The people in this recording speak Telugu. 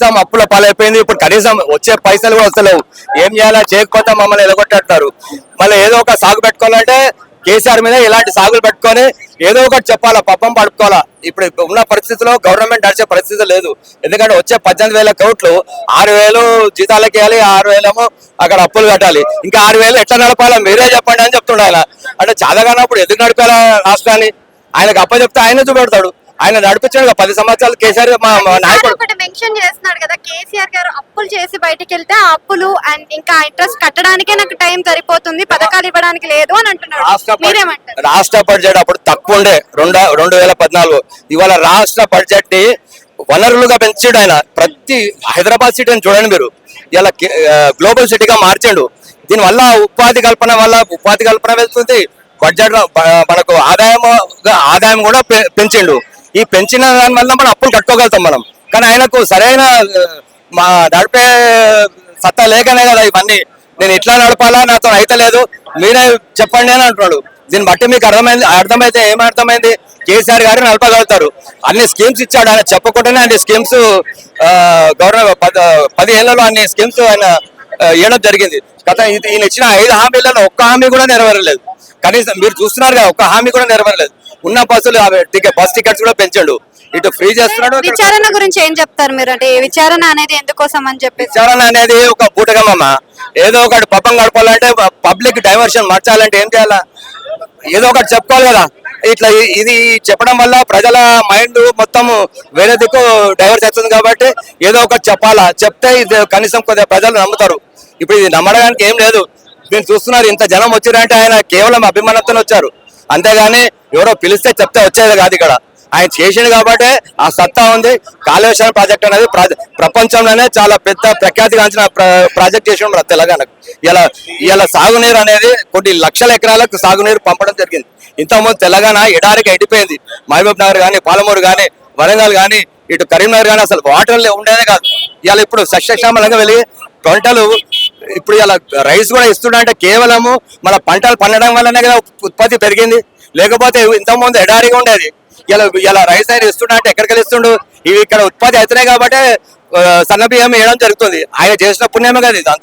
మొత్తం అప్పుల పాలైపోయింది. ఇప్పుడు కనీసం వచ్చే పైసలు కూడా వస్తలేవు. ఏం చేయాలా చేయకపోతే మమ్మల్ని ఎలగొట్టేస్తారు. మళ్ళీ ఏదో ఒక సాగు పెట్టుకోవాలంటే కేసీఆర్ మీద ఇలాంటి సాగులు పెట్టుకొని ఏదో ఒకటి చెప్పాలా, పప్పం పడుకోవాలా. ఇప్పుడు ఉన్న పరిస్థితిలో గవర్నమెంట్ నడిచే పరిస్థితి లేదు. ఎందుకంటే వచ్చే 18,000 కోట్లు 6,000 జీతాలకి వేయాలి, 6,000 అక్కడ అప్పులు కట్టాలి. ఇంకా 6,000 ఎట్లా నడపాలా మీరే చెప్పండి అని చెప్తుండే ఆయన. అంటే చాదగానప్పుడు ఎందుకు నడిపాలా రాష్ట్రాన్ని? ఆయనకు అప్పచెప్తే ఆయన చూపెడతాడు. ఆయన నడిపించాడు 10 సంవత్సరాలు కేసీఆర్ మా నాయకుడు. ఒకటి మెన్షన్ చేస్తున్నాడు కదా, కేసీఆర్ గారు అప్పులు చేసి బయటికి వెళ్తే ఆ అప్పులు అండ్ ఇంకా ఇంట్రెస్ట్ కట్టడానికే నాకు టైం సరిపోతుంది, పథకాలు ఇవ్వడానికి లేదు అని అంటున్నాడు. మీరేమంటారు? రాష్ట్ర బడ్జెట్ అప్పుడు తక్కువ ఉండే 2014. ఇవాళ రాష్ట్ర బడ్జెట్ ని వనరులుగా పెంచాడు ఆయన. ప్రతి హైదరాబాద్ సిటీని చూడండి మీరు, ఇలా గ్లోబల్ సిటీగా మార్చాడు. దీనివల్ల ఉపాధి కల్పన వెళ్తుంది. బడ్జెట్ మనకు ఆదాయం కూడా పెంచిండు. ఈ పెంచిన దాని వల్ల మనం అప్పులు కట్టుకోగలుగుతాం మనం. కానీ ఆయనకు సరైన మా నడిపే సత్తా లేకనే కదా ఇవన్నీ. నేను ఇట్లా నడపాలా, నాతో అయితే లేదు, మీరే చెప్పండి అని అంటున్నాడు. దీన్ని బట్టి మీకు అర్థమైతే ఏమర్థమైంది? కేసీఆర్ గారు నడపగలుగుతారు. అన్ని స్కీమ్స్ ఇచ్చాడు ఆయన, చెప్పకుండానే అన్ని స్కీమ్స్ గవర్నమెంట్ 10 ఏళ్లలో అన్ని స్కీమ్స్ ఆయన ఇవ్వడం జరిగింది. గత ఈయన ఇచ్చిన 5 హామీలలో ఒక్క హామీ కూడా నెరవేరలేదు. కనీసం మీరు చూస్తున్నారు కదా, ఒక్క హామీ కూడా నెరవేరలేదు. ఉన్న బస్సులు బస్ టికెట్స్ కూడా పెంచాడు, ఇటు ఫ్రీ చేస్తున్నాడు. విచారణ గురించి ఏం చెప్తారు మీరు? అంటే విచారణ అనేది ఎందుకోసం అని చెప్పి? విచారణ అనేది ఒక బూటకమమ్మ. ఏదో ఒకటి పబ్బం గడపాలంటే, పబ్లిక్ డైవర్షన్ మార్చాలంటే ఏం చేయాలా? ఏదో ఒకటి చెప్పుకోవాలి కదా. ఇట్లా ఇది చెప్పడం వల్ల ప్రజల మైండ్ మొత్తం వేరే దిక్కు డైవర్ట్ అవుతుంది. కాబట్టి ఏదో ఒకటి చెప్పాలా, చెప్తే ఇది కనీసం కొద్దిగా ప్రజలు నమ్ముతారు. ఇప్పుడు ఇది నమ్మడానికి ఏం లేదు. మీరు చూస్తున్నారు, ఇంత జనం వచ్చారంటే ఆయన కేవలం అభిమానంతో వచ్చారు, అంతేగాని ఎవరో పిలిస్తే చెప్తే వచ్చేది కాదు. ఇక్కడ ఆయన చేసింది కాబట్టి ఆ సత్తా ఉంది. కాళేశ్వరం ప్రాజెక్ట్ అనేది ప్రపంచంలోనే చాలా పెద్ద ప్రఖ్యాతిగాంచిన ప్రాజెక్ట్ చేసిన మన తెలంగాణకు. ఇలా సాగునీరు అనేది కొన్ని లక్షల ఎకరాలకు సాగునీరు పంపడం జరిగింది. ఇంతకుముందు తెలంగాణ ఎడారికి ఎండిపోయింది. మహబూబ్ నగర్ కానీ, పాలమూరు కానీ, వరంగల్ కానీ, ఇటు కరీంనగర్ కానీ అసలు వాటర్ ఉండేదే కాదు. ఇలా ఇప్పుడు సస్యశ్యామలంగా వెళ్ళి పంటలు ఇప్పుడు ఇలా రైస్ కూడా ఇస్తుండే కేవలము మన పంటలు పండడం వల్లనే కదా ఉత్పత్తి పెరిగింది. లేకపోతే ఇంతకుముందు ఎడారిగా ఉండేది. ఇలా రైస్ అయినా ఇస్తుండే ఎక్కడికి ఇస్తుండు? ఇవి ఇక్కడ ఉత్పత్తి అవుతున్నాయి కాబట్టి సన్న బియ్యం వేయడం జరుగుతుంది. ఆయన చేసిన పుణ్యమే కదా ఇదంతా.